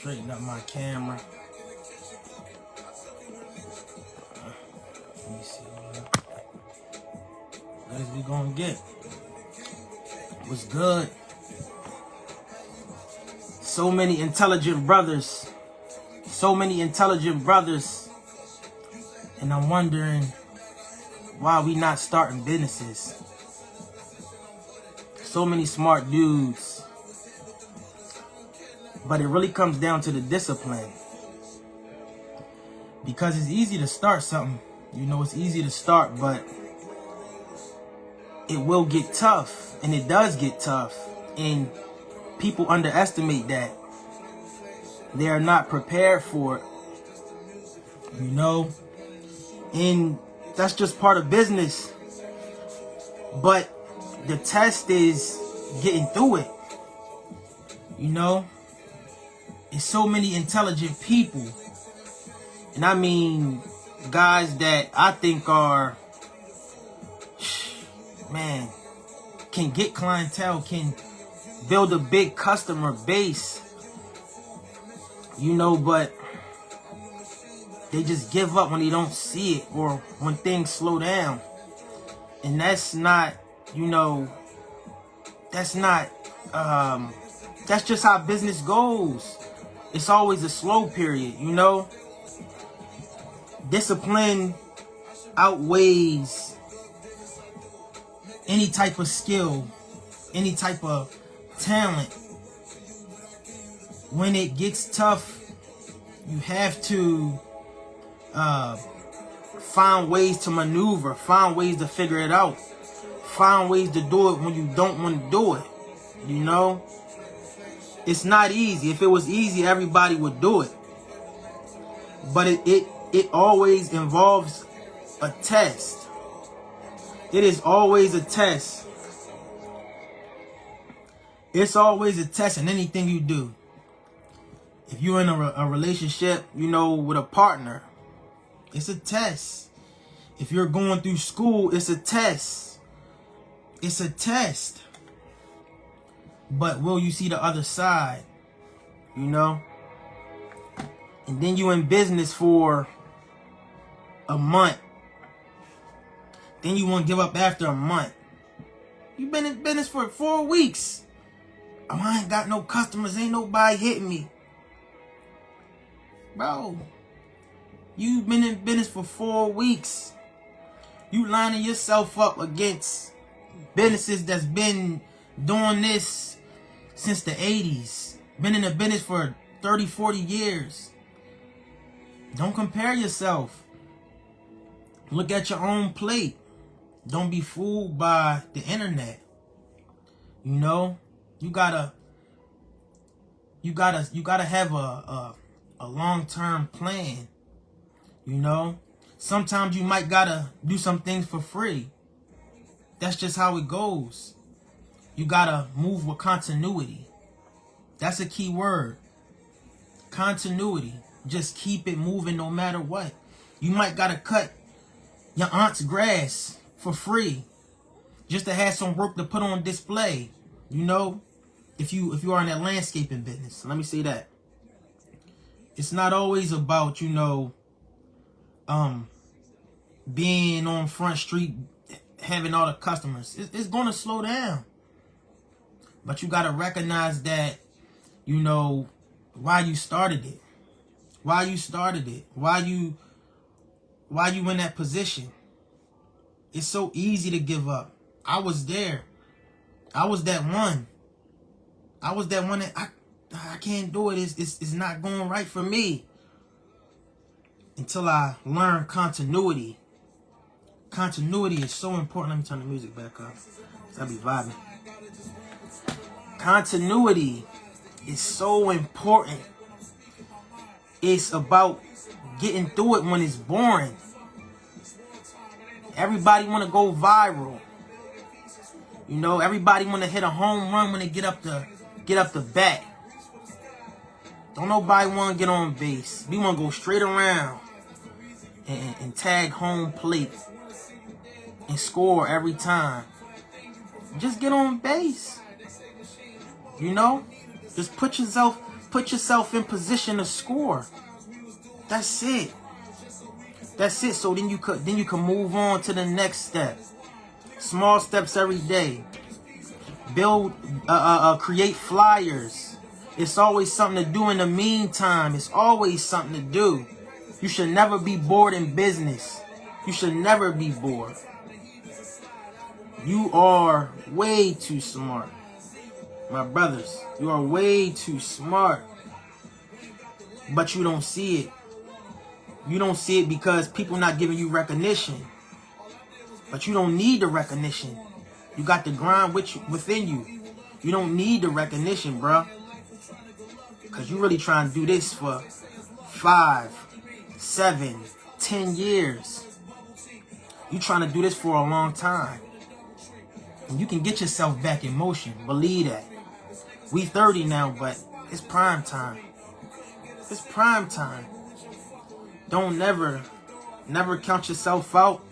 Straighten up my camera. Let me see what else we gonna get. What's good? So many intelligent brothers. So many intelligent brothers. And I'm wondering why we not starting businesses. So many smart dudes. But it really comes down to the discipline. Because it's easy to start something. You know, it's easy to start, but it will get tough. And it does get tough. And people underestimate that. They are not prepared for it. You know? And that's just part of business. But the test is getting through it. You know? There's so many intelligent people. And I mean, guys that I think are, man, can get clientele, can build a big customer base. You know, but they just give up when they don't see it or when things slow down. And that's not, you know, that's just how business goes. It's always a slow period, you know. Discipline outweighs any type of skill, any type of talent. When it gets tough, you have to find ways to maneuver, find ways to figure it out, find ways to do it when you don't want to do it. You know? It's not easy. If it was easy, everybody would do it. But it always involves a test. It is always a test. It's always a test in anything you do. If you're in a relationship, you know, with a partner, it's a test. If you're going through school, it's a test. It's a test. But will you see the other side? You know? And then you in business for a month. Then you want to give up after a month. You've been in business for 4 weeks. Oh, I ain't got no customers. Ain't nobody hitting me. Bro, you've been in business for 4 weeks. You lining yourself up against businesses that's been doing this since the 80s. Been in the business for 30, 40 years. Don't compare yourself. Look at your own plate. Don't be fooled by the internet. You know, you gotta have a long-term plan. You know, sometimes you might gotta do some things for free. That's just how it goes. You gotta move with continuity. That's a key word. Continuity. Just keep it moving no matter what. You might gotta cut your aunt's grass for free just to have some work to put on display. You know, if you are in that landscaping business. Let me say that. It's not always about, you know, being on Front Street, having all the customers. It's going to slow down. But you got to recognize that, you know, why you started it. Why you started it. Why you in that position. It's so easy to give up. I was there. I was that one. I was that one that I can't do it. It's not going right for me. Until I learned continuity. Continuity is so important. Let me turn the music back up. I'll be vibing. Continuity is so important. It's about getting through it when it's boring. Everybody want to go viral. You know, everybody want to hit a home run when they get up the bat. Don't nobody want to get on base. We want to go straight around and tag home plate and score every time. Just get on base. You know, just put yourself put yourself in position to score. That's it. That's it. So then you can move on to the next step. Small steps every day. Build, create flyers. It's always something to do in the meantime. It's always something to do. You should never be bored in business. You should never be bored. You are way too smart. My brothers, you are way too smart. But you don't see it. You don't see it because people not giving you recognition. But you don't need the recognition. You got the grind within you. You don't need the recognition, bro. Because you really trying to do this for 5, 7, 10 years. You trying to do this for a long time. And you can get yourself back in motion. Believe that. We 30 now, but it's prime time. It's prime time. Don't never count yourself out.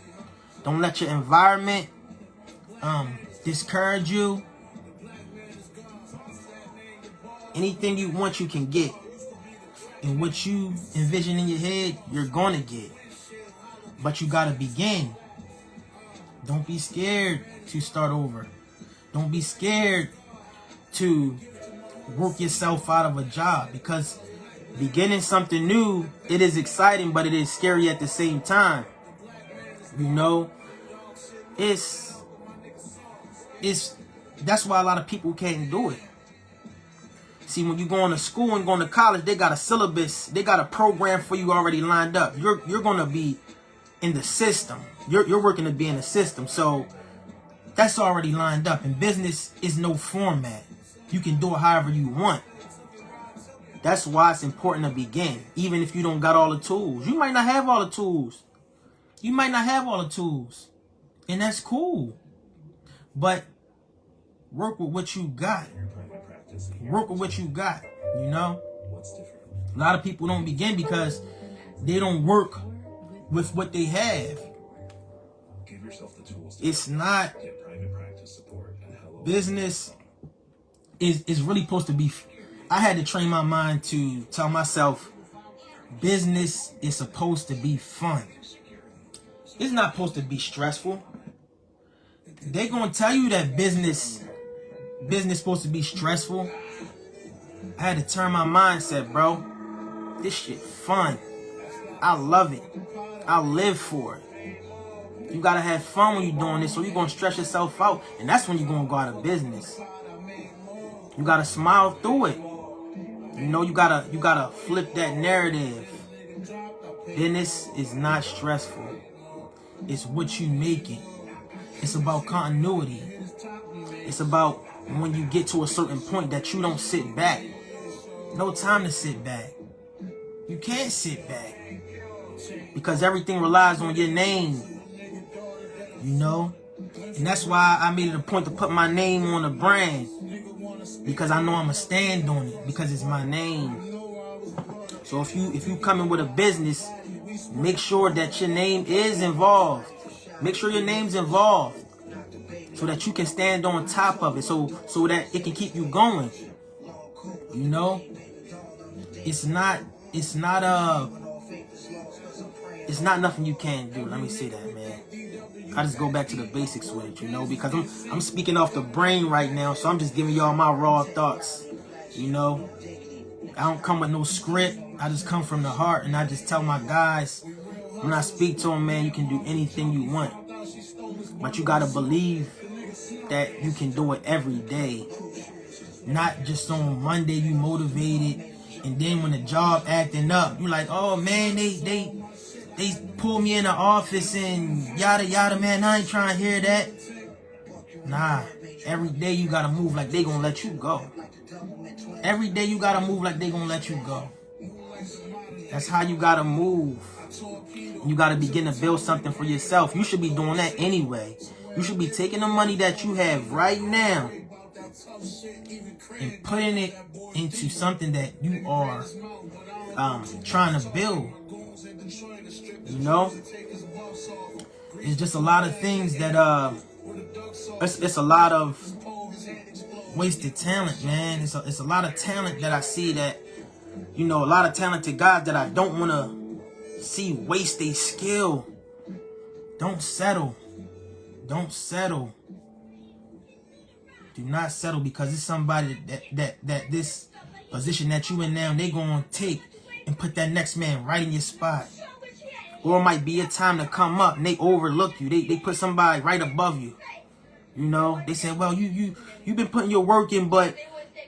Don't let your environment discourage you. Anything you want, you can get. And what you envision in your head, you're gonna get. But you gotta begin. Don't be scared to start over. Don't be scared to work yourself out of a job, because beginning something new, it is exciting, but it is scary at the same time. You know, that's why a lot of people can't do it. See, when you go to school and going to college, they got a syllabus, they got a program for you already lined up. You're gonna be in the system. You're working to be in the system. So that's already lined up. And business is no format. You can do it however you want. That's why it's important to begin, even if you don't got all the tools. You might not have all the tools. You might not have all the tools. And that's cool. But work with what you got. Work with what you got, you know? A lot of people don't begin because they don't work with what they have. It's not, business is really supposed to be, I had to train my mind to tell myself, business is supposed to be fun. It's not supposed to be stressful. They're going to tell you that business supposed to be stressful. I had to turn my mindset, bro. This shit fun. I love it. I live for it. You gotta have fun when you're doing this, so you're gonna stress yourself out, and that's when you're gonna go out of business. You gotta smile through it. You know, you gotta flip that narrative. Business is not stressful. It's what you make it. It's about continuity. It's about when you get to a certain point that you don't sit back. No time to sit back. You can't sit back. Because everything relies on your name. You know? And that's why I made it a point to put my name on the brand. Because I know I'm going to stand on it. Because it's my name. So if you come in with a business, make sure that your name is involved. Make sure your name's involved. So that you can stand on top of it. So that it can keep you going. You know? It's not nothing you can't do. Let me say that, man. I just go back to the basics with it, you know, because I'm speaking off the brain right now, so I'm just giving y'all my raw thoughts, you know. I don't come with no script. I just come from the heart, and I just tell my guys, when I speak to them, man, you can do anything you want. But you got to believe that you can do it every day. Not just on Monday you motivated, and then when the job acting up, you like, oh man, they pull me in the office and yada yada, man, I ain't trying to hear that. Nah, every day you gotta move like they gonna let you go. Every day you gotta move like they gonna let you go. That's how you gotta move. You gotta begin to build something for yourself. You should be doing that anyway. You should be taking the money that you have right now and putting it into something that you are trying to build. You know, it's just a lot of things that it's a lot of wasted talent, man. It's a lot of talent that I see that you know, a lot of talented guys that I don't want to see waste their skill. Don't settle. Don't settle. Do not settle, because it's somebody that this position that you in now, they gonna take and put that next man right in your spot. Or it might be a time to come up and they overlook you. They put somebody right above you. You know, they say, well, you've been putting your work in, but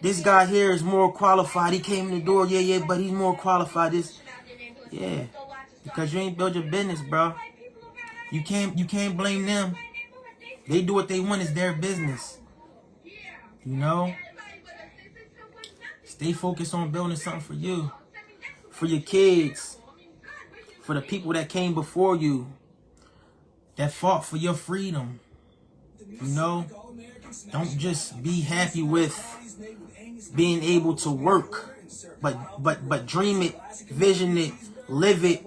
this guy here is more qualified. He came in the door, yeah, but he's more qualified. Yeah, because you ain't built your business, bro. You can't blame them. They do what they want. It's their business. You know? Stay focused on building something for you, for your kids, for the people that came before you, that fought for your freedom. You know? Don't just be happy with being able to work, but dream it, vision it, live it,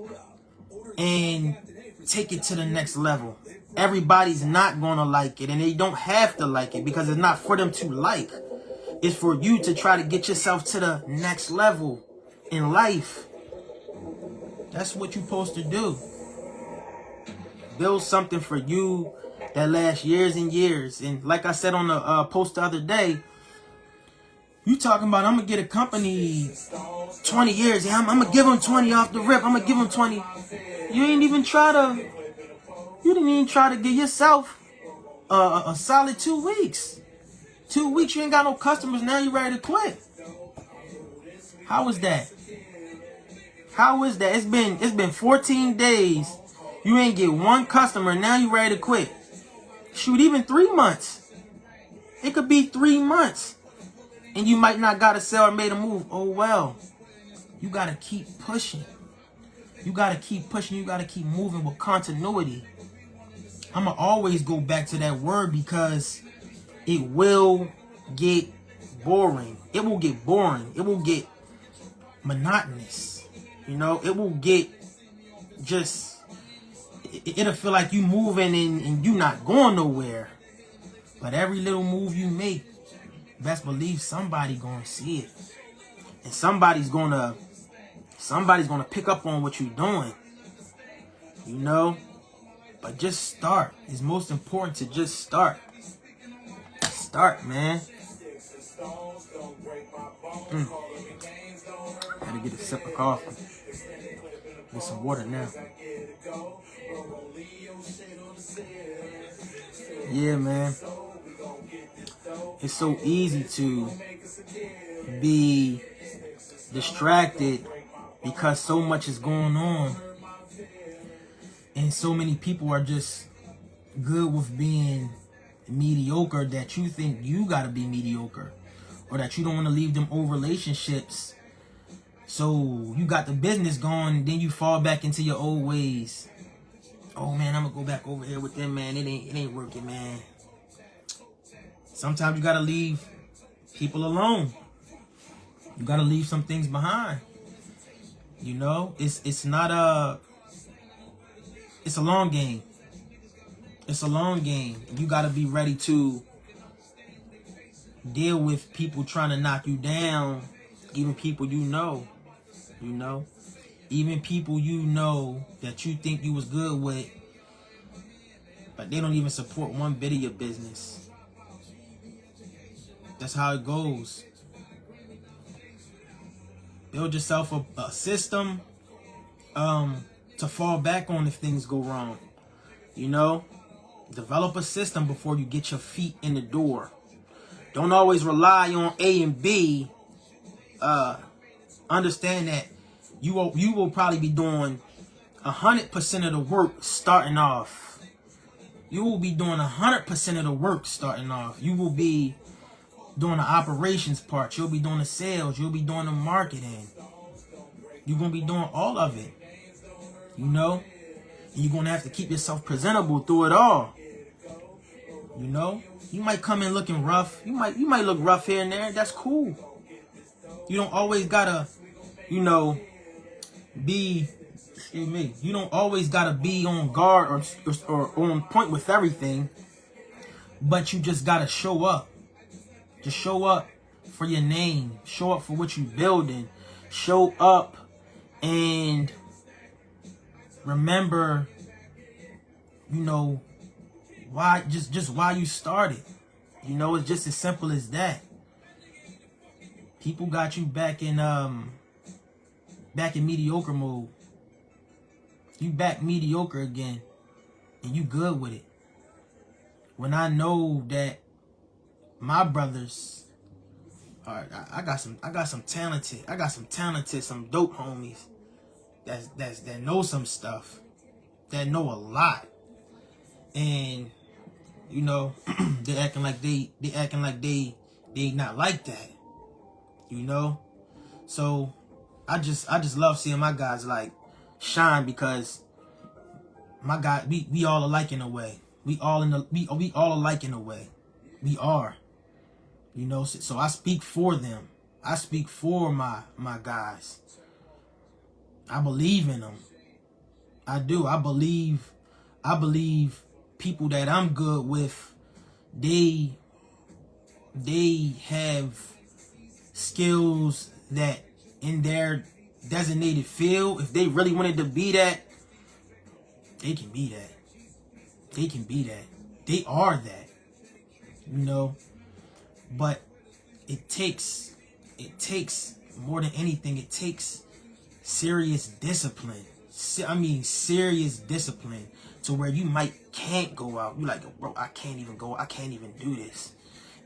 and take it to the next level. Everybody's not gonna like it, and they don't have to like it, because it's not for them to like. It's for you to try to get yourself to the next level in life. That's what you're supposed to do. Build something for you that lasts years and years. And like I said on the post the other day, you talking about, I'm gonna get a company 20 years. Yeah, I'm gonna give them 20 off the rip. I'm gonna give them 20. You didn't even try to give yourself a solid 2 weeks. 2 weeks, you ain't got no customers. Now you ready to quit. How is that? How is that? It's been 14 days. You ain't get one customer. Now you ready to quit. Shoot, even 3 months. It could be 3 months. And you might not got to sell or made a move. Oh, well. You got to keep pushing. You got to keep pushing. You got to keep moving with continuity. I'm going to always go back to that word, because it will get boring. It will get boring. It will get monotonous. You know, it will get just, it'll feel like you moving and you not going nowhere. But every little move you make, best believe somebody gonna see it. And somebody's gonna pick up on what you're doing. You know? But just start. It's most important to just start. Start, man. Gotta get a sip of coffee. Get some water now. Yeah, man. It's so easy to be distracted because so much is going on. And so many people are just good with being mediocre, that you think you gotta be mediocre, or that you don't want to leave them old relationships. So you got the business going, then you fall back into your old ways. Oh man, I'm gonna go back over here with them, man. It ain't working, man. Sometimes you gotta leave people alone. You gotta leave some things behind. You know, it's a long game. It's a long game. You gotta be ready to deal with people trying to knock you down. Even people you know. Even people you know that you think you was good with, but they don't even support one bit of your business. That's how it goes. Build yourself a system to fall back on if things go wrong. You know? Develop a system before you get your feet in the door. Don't always rely on A and B. Understand that you will probably be doing 100% of the work starting off. You will be doing 100% of the work starting off. You will be doing the operations part. You'll be doing the sales. You'll be doing the marketing. You're going to be doing all of it. You know? And you're going to have to keep yourself presentable through it all. You know? You might come in looking rough. You might look rough here and there. That's cool. You don't always gotta, be, you don't always gotta be on guard or on point with everything. But you just gotta show up. Just show up for your name. Show up for what you're building. show up and remember, you know, why, just why you started. You know, it's just as simple as that. People got you back in mediocre mode. You back mediocre again, and you good with it. When I know that my brothers are, I got some talented, some dope homies that know some stuff, that know a lot, and you know, they acting like they not like that, you know. So I just love seeing my guys like shine, because my guy, we all alike in a way. We all alike in a way. We are, you know. So I speak for them. I speak for my guys. I believe in them. I do. I believe people that I'm good with, they have skills that in their designated field, if they really wanted to be that, they can be that. They can be that. They are that. You know? But it takes more than anything, it takes serious discipline. I mean, serious discipline, to where you can't go out. You like, bro, I can't even go. I can't even do this.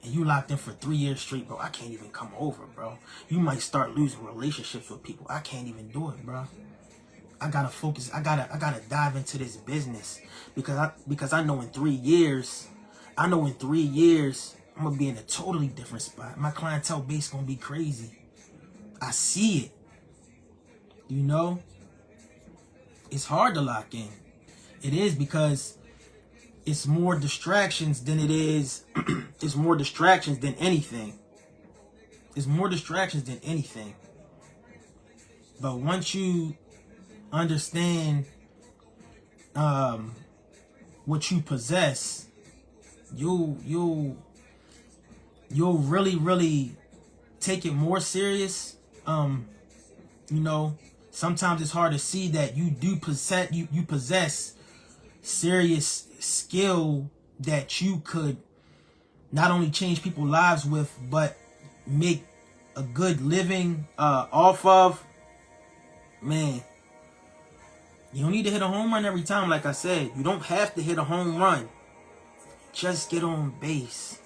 And you locked in for 3 years straight, bro. I can't even come over, bro. You might start losing relationships with people. I can't even do it, bro. I gotta focus. I gotta dive into this business, because I know in 3 years, I'm gonna be in a totally different spot. My clientele base gonna be crazy. I see it. You know, it's hard to lock in. It is, because it's more distractions than it is. It's more distractions than anything. It's more distractions than anything. But once you understand what you possess, you'll really take it more serious. You know, sometimes it's hard to see that you possess serious skill that you could not only change people's lives with, but make a good living off of. Man, you don't need to hit a home run every time. Like I said, you don't have to hit a home run. Just get on base.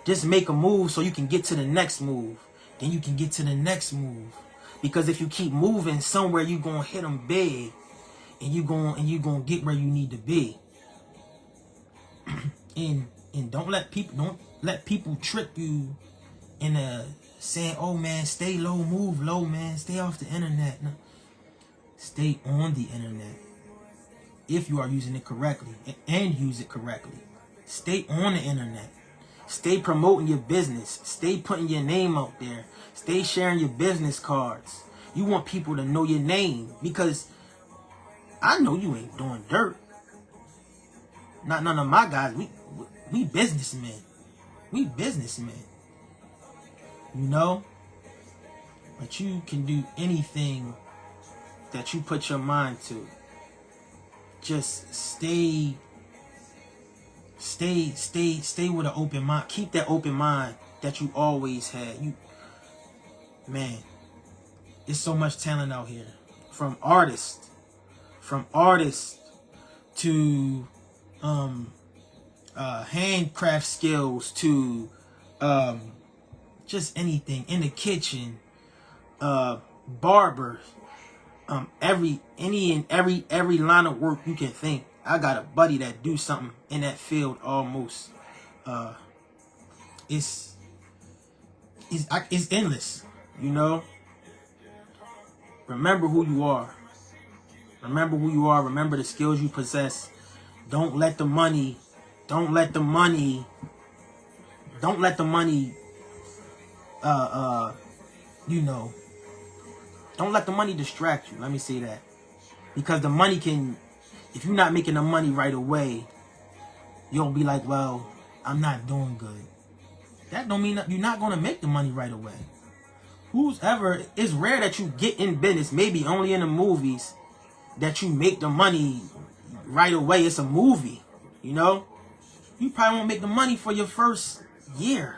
Just make a move so you can get to the next move. Then you can get to the next move. Because if you keep moving, somewhere you're going to hit them big, and you're going to get where you need to be. And don't let people trick you into saying, "Oh man, stay low, move low, man, stay off the internet." No. Stay on the internet if you are using it correctly, and use it correctly. Stay on the internet. Stay promoting your business. Stay putting your name out there. Stay sharing your business cards. You want people to know your name, because I know you ain't doing dirt. Not none of my guys. We businessmen. We businessmen. You know? But you can do anything that you put your mind to. Just stay with an open mind. Keep that open mind that you always had. Man, there's so much talent out here. From artists to handcraft skills, to just anything in the kitchen, barbers, every line of work you can think. I got a buddy that do something in that field almost. It's endless, you know. Remember who you are. Remember who you are. Remember the skills you possess. Don't let the money you know, don't let the money distract you. Let me say that. Because the money can, if you're not making the money right away, you'll be like, well, I'm not doing good. That don't mean that you're not going to make the money right away. It's rare that you get in business, maybe only in the movies, that you make the money right away. It's a movie, you know? You probably won't make the money for your first year.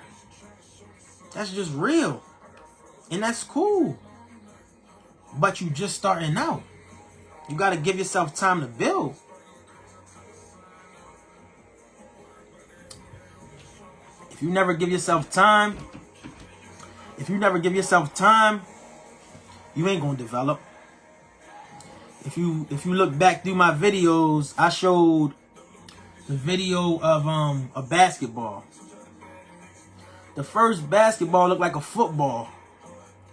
That's just real. And that's cool. But you just starting out. You got to give yourself time to build. If you never give yourself time, you ain't going to develop. If you look back through my videos, I showed the video of a basketball. The first basketball looked like a football.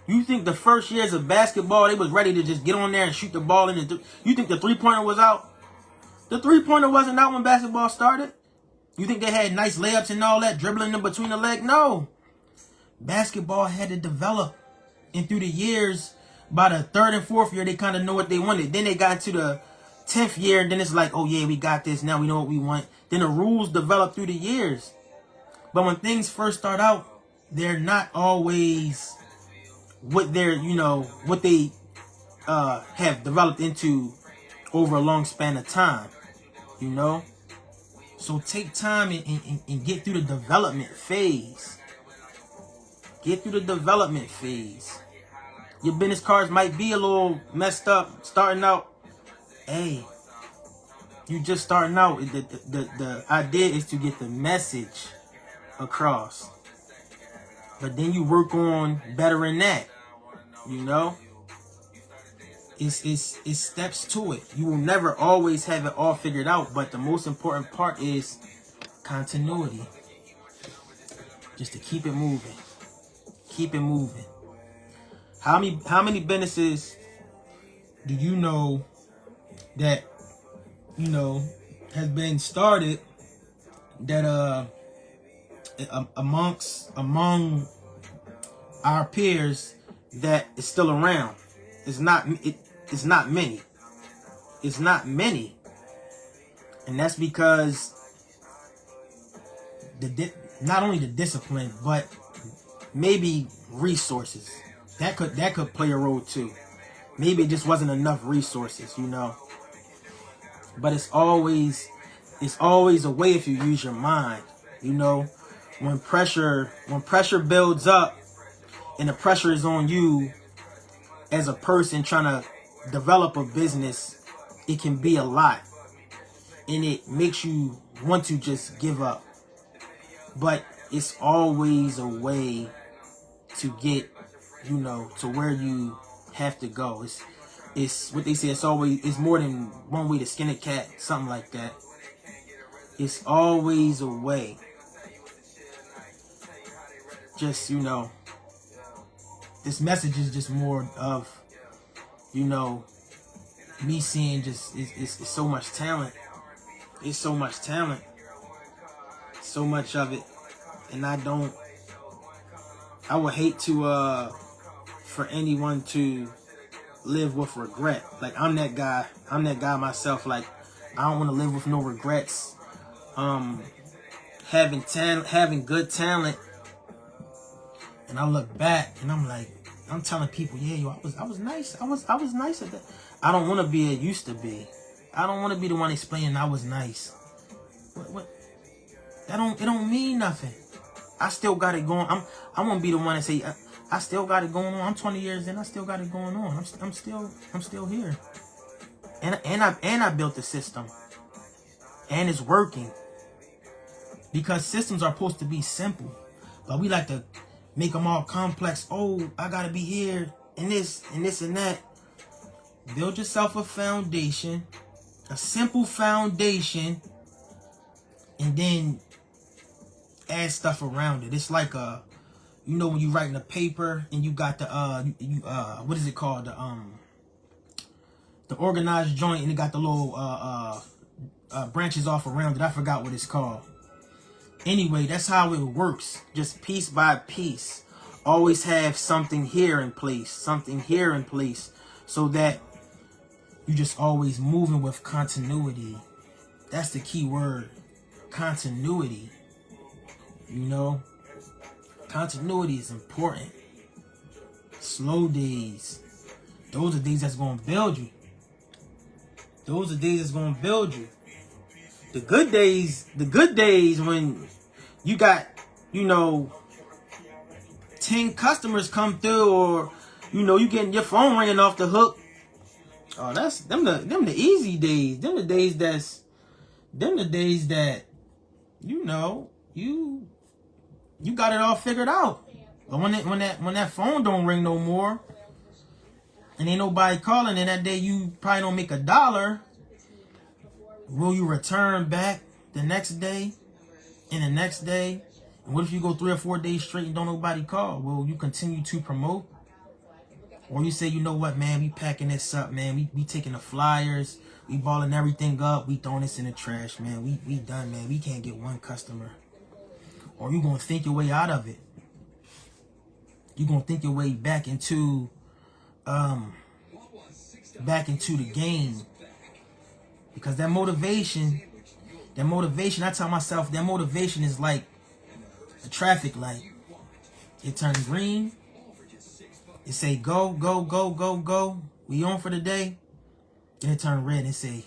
You think the first years of basketball, they was ready to just get on there and shoot the ball in the... You think the three-pointer was out? The three-pointer wasn't out when basketball started. You think they had nice layups and all that, dribbling in between the leg? No. Basketball had to develop. And through the years, by the third and fourth year, they kind of know what they wanted. Then they got to the 10th year, and then it's like, oh yeah, we got this. Now we know what we want. Then the rules develop through the years. But when things first start out, they're not always what they're, what they have developed into over a long span of time, So take time and get through the development phase. Get through the development phase. Your business cards might be a little messed up starting out. Hey, you just starting out. The idea is to get the message across. But then you work on bettering that. It's steps to it. You will never always have it all figured out, but the most important part is continuity. Just to keep it moving. Keep it moving. How many businesses do you know that has been started that among our peers that is still around? It's not many. It's not many. And that's because not only the discipline, but maybe resources. That could play a role too. Maybe it just wasn't enough resources, But it's always a way if you use your mind, When pressure builds up and the pressure is on you as a person trying to develop a business, it can be a lot. And it makes you want to just give up. But it's always a way to get, to where you have to go. It's what they say, it's more than one way to skin a cat, something like that. It's always a way. Just, this message is just more of, me seeing just, it's so much talent. It's so much talent. So much of it. And I would hate to, for anyone to live with regret. Like, I'm that guy myself. Like, I don't want to live with no regrets. Having good talent. And I look back and I'm like, I'm telling people, yeah, I was nice. I was nice at that. I don't want to be a used to be. I don't want to be the one explaining I was nice. What? It don't mean nothing. I still got it going. I won't be the one to say I still got it going on. I'm 20 years in. I still got it going on. I'm still here. And I built the system. And it's working. Because systems are supposed to be simple. But we like to make them all complex. Oh, I gotta be here and this and that. Build yourself a foundation. A simple foundation. And then add stuff around it. It's like when you writing a paper and you got the what is it called, the organized joint, and it got the little branches off around it. I forgot what it's called. Anyway, that's how it works. Just piece by piece. Always have something here in place, so that you just always moving with continuity. That's the key word. Continuity. Continuity is important. slow days. Those are days that's going to build you. Those are days that's going to build you. The good days when you got, 10 customers come through, or, you getting your phone ringing off the hook. Oh, that's them the easy days. Them the days that, you got it all figured out. But when that phone don't ring no more, and ain't nobody calling, and that day you probably don't make $1, will you return back the next day and the next day? And what if you go 3 or 4 days straight and don't nobody call? Will you continue to promote? Or you say, you know what, man, we packing this up, man. We taking the flyers, we balling everything up, we throwing this in the trash, man. We done, man. We can't get one customer. Or you gonna think your way out of it. You gonna think your way back into the game. Because that motivation, I tell myself, that motivation is like a traffic light. It turns green. It say go, go, go, go, go. We on for the day. Then it turn red and say,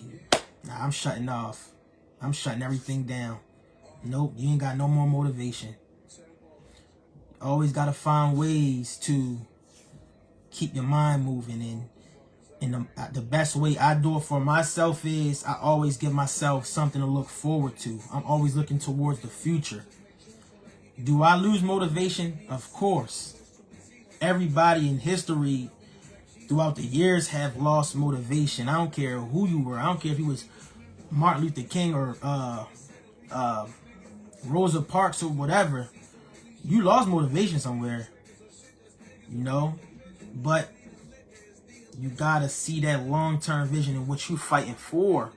nah, I'm shutting off. I'm shutting everything down. Nope, you ain't got no more motivation. Always got to find ways to keep your mind moving. And the best way I do it for myself is I always give myself something to look forward to. I'm always looking towards the future. Do I lose motivation? Of course. Everybody in history throughout the years have lost motivation. I don't care who you were. I don't care if he was Martin Luther King or Rosa Parks or whatever. You lost motivation somewhere, but you gotta see that long-term vision in what you're fighting for,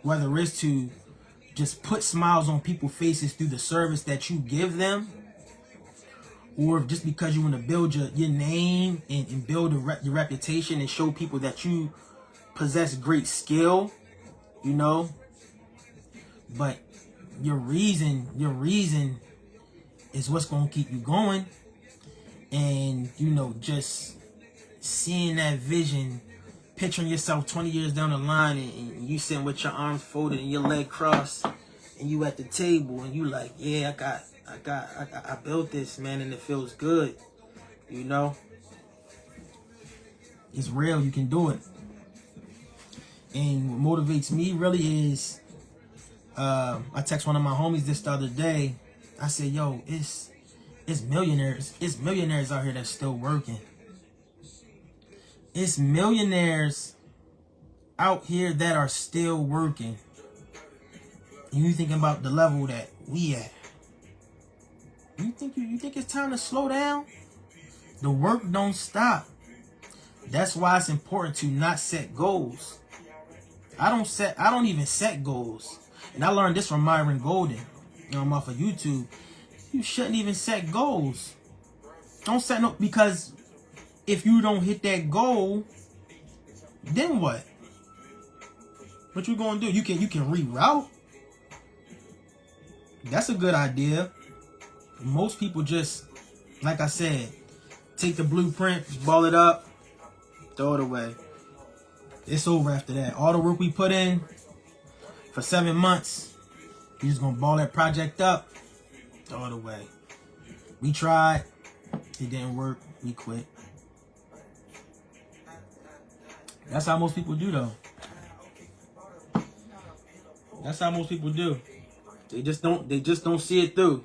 whether it's to just put smiles on people's faces through the service that you give them, or just because you want to build your name and build your reputation and show people that you possess great skill, but your reason is what's going to keep you going. And, just seeing that vision, picturing yourself 20 years down the line, and you sitting with your arms folded and your leg crossed, and you at the table, and you like, yeah, I built this, man, and it feels good. It's real. You can do it. And what motivates me really is, I text one of my homies this the other day. I said, yo, it's millionaires. It's millionaires out here that's still working. It's millionaires out here that are still working. And you thinking about the level that we at. You think it's time to slow down? The work don't stop. That's why it's important to not set goals. I don't even set goals. And I learned this from Myron Golden. I'm off of YouTube. You shouldn't even set goals. Don't set no, because if you don't hit that goal, then what? What you gonna do? You can reroute. That's a good idea. Most people just, like I said, take the blueprint, ball it up, throw it away. It's over after that. All the work we put in for 7 months, you just gonna ball that project up, throw it away. We tried, it didn't work, we quit. That's how most people do, though. That's how most people do. They just don't see it through.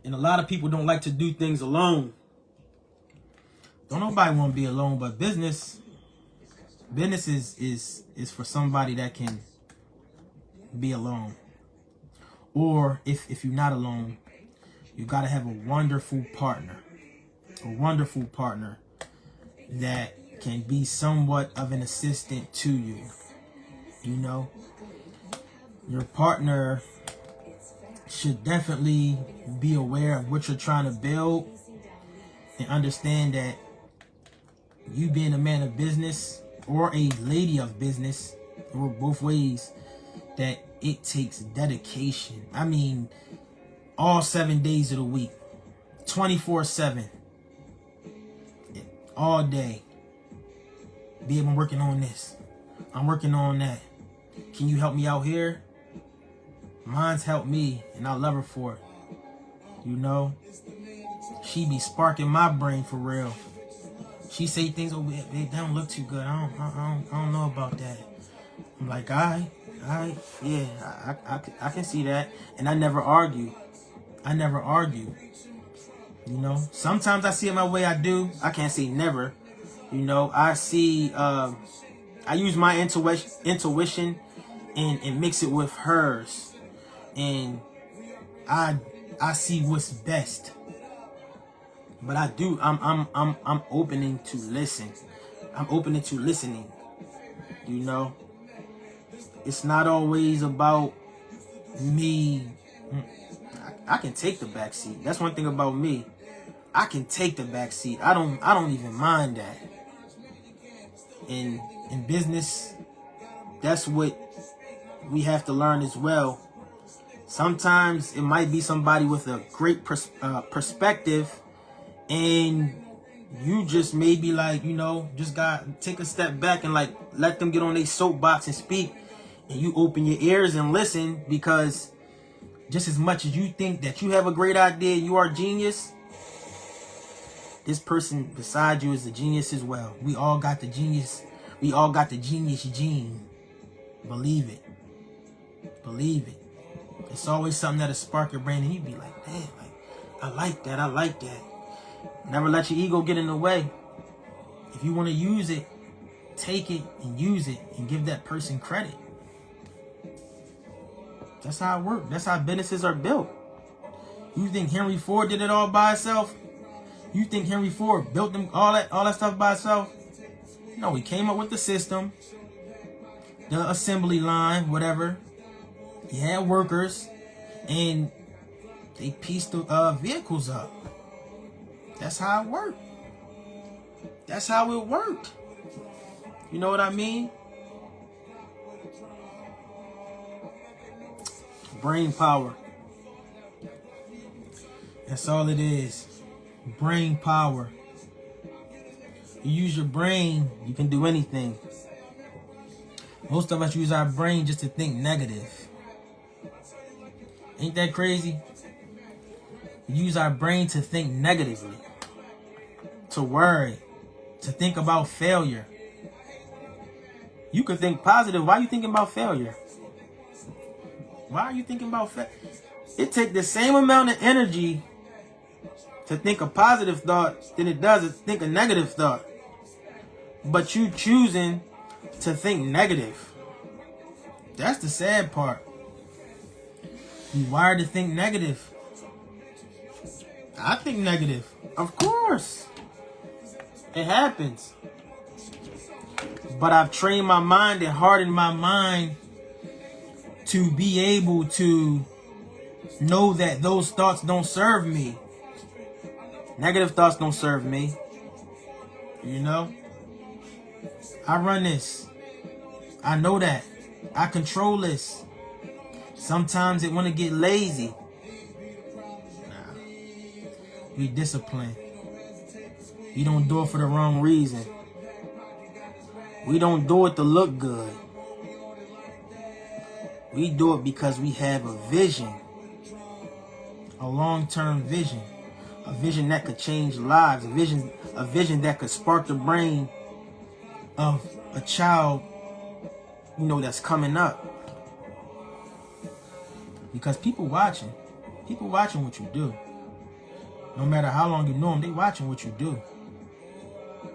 And a lot of people don't like to do things alone. Don't nobody want to be alone, but business is for somebody that can be alone. Or if you're not alone, you got to have a wonderful partner. A wonderful partner that can be somewhat of an assistant to you. Your partner should definitely be aware of what you're trying to build and understand that you being a man of business or a lady of business, or both ways, that it takes dedication. I mean, all 7 days of the week, 24/7. All day. Babe, I'm working on this. I'm working on that. Can you help me out here? Mine's helped me, and I love her for it. You know? She be sparking my brain for real. She say things, oh, they don't look too good. I don't know about that. I'm like, yeah, I can see that. And I never argue. You know, sometimes I see it my way. I do. I can't say never. You know, I see, I use my intuition and mix it with hers. And I see what's best. But I do, I'm opening to listen. I'm opening to listening. You know, it's not always about me. I can take the back seat. That's one thing about me. I can take the back seat. I don't even mind that. In business, that's what we have to learn as well. Sometimes it might be somebody with a great perspective, and you just maybe like, you know, just gotta take a step back and like let them get on their soapbox and speak, and you open your ears and listen, because just as much as you think that you have a great idea, you are a genius, this person beside you is a genius as well. We all got the genius. We all got the genius gene. Believe it. Believe it. It's always something that'll spark your brain, and you be like, damn, like, I like that. I like that. Never let your ego get in the way. If you want to use it, take it and use it and give that person credit. That's how it works. That's how businesses are built. You think Henry Ford did it all by himself? You think Henry Ford built them all that stuff by himself? No, he came up with the system, the assembly line, whatever. He had workers, and they pieced the vehicles up. That's how it worked. That's how it worked. You know what I mean? Brain power. That's all it is. Brain power. You use your brain, you can do anything. Most of us use our brain just to think negative. Ain't that crazy? We use our brain to think negatively, to worry, to think about failure. You could think positive. Why are you thinking about failure? Why are you thinking about failure? It takes the same amount of energy to think a positive thought than it does to think a negative thought. But you choosing to think negative. That's the sad part. You wired to think negative. I think negative. Of course. It happens. But I've trained my mind and hardened my mind to be able to know that those thoughts don't serve me. Negative thoughts don't serve me. You know? I run this. I know that. I control this. Sometimes it want to get lazy. Nah. We discipline. We don't do it for the wrong reason. We don't do it to look good. We do it because we have a vision. A long-term vision. A vision that could change lives. A vision that could spark the brain of a child, you know, that's coming up. Because people watching what you do. No matter how long you know them, they watching what you do.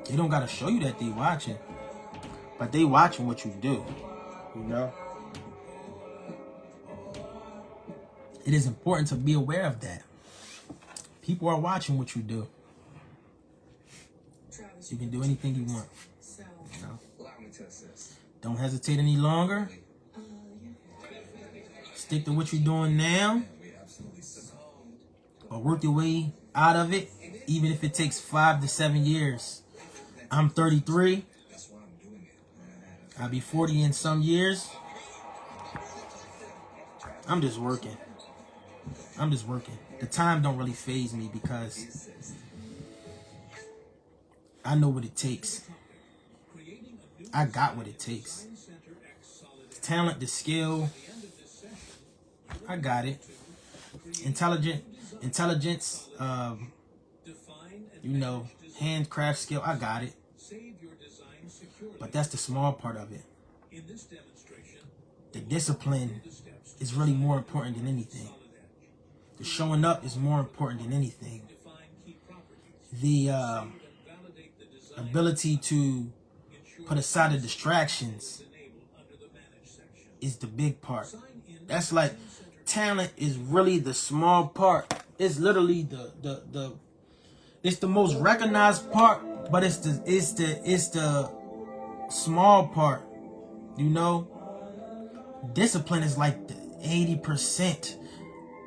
They don't gotta show you that they watching, but they watching what you do. You know? It is important to be aware of that. People are watching what you do. You can do anything you want. You know? Don't hesitate any longer. Stick to what you're doing now, or work your way out of it, even if it takes 5 to 7 years. I'm 33. I'll be 40 in some years. I'm just working. the time don't really faze me because I know what it takes. I got what it takes. The talent, the skill, I got it. Intelligence, you know, handcraft skill, I got it. But that's the small part of it. The discipline is really more important than anything. The showing up is more important than anything. The ability to put aside the distractions is the big part. That's like, talent is really the small part. It's literally it's the most recognized part, but it's the small part. You know, discipline is like the 80%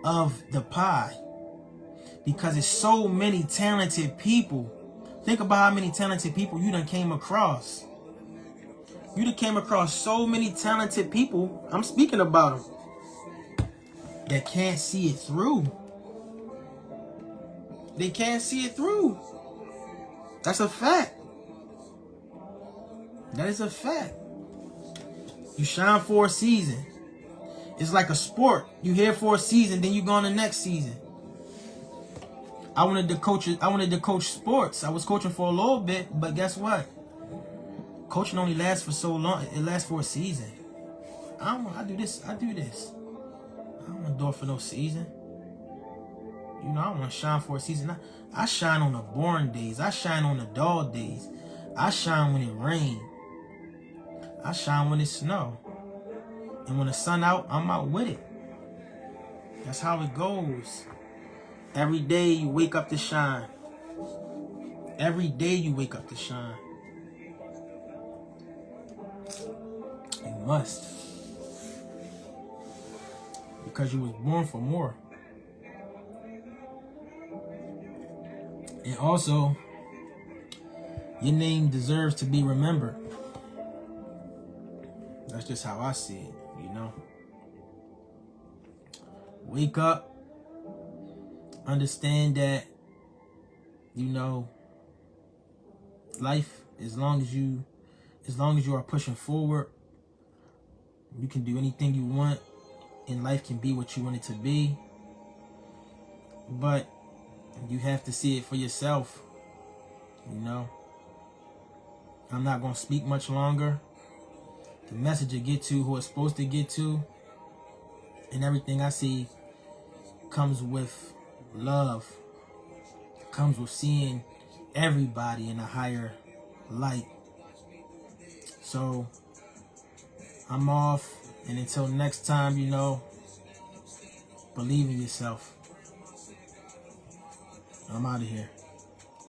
of the pie, because it's so many talented people. Think about how many talented people you done came across. You done came across so many talented people. I'm speaking about them that can't see it through. They can't see it through. That's a fact. That is a fact. You shine for a season. It's like a sport. You here for a season, then you go on the next season. I wanted to coach sports. I was coaching for a little bit, but guess what? Coaching only lasts for so long. It lasts for a season. I do this. I don't want to do it for no season. You know, I want to shine for a season. I shine on the boring days. I shine on the dull days. I shine when it rains. I shine when it snow. And when the sun out, I'm out with it. That's how it goes. Every day you wake up to shine. Every day you wake up to shine. You must. Because you was born for more. And also, your name deserves to be remembered. That's just how I see it, you know. Wake up. Understand that, you know, life, as long as you are pushing forward, you can do anything you want, and life can be what you want it to be. But you have to see it for yourself, you know. I'm not going to speak much longer. The message will get to who it's supposed to get to, and everything I see comes with love. Comes with seeing everybody in a higher light. So I'm off, and until next time, you know, believe in yourself. I'm out of here.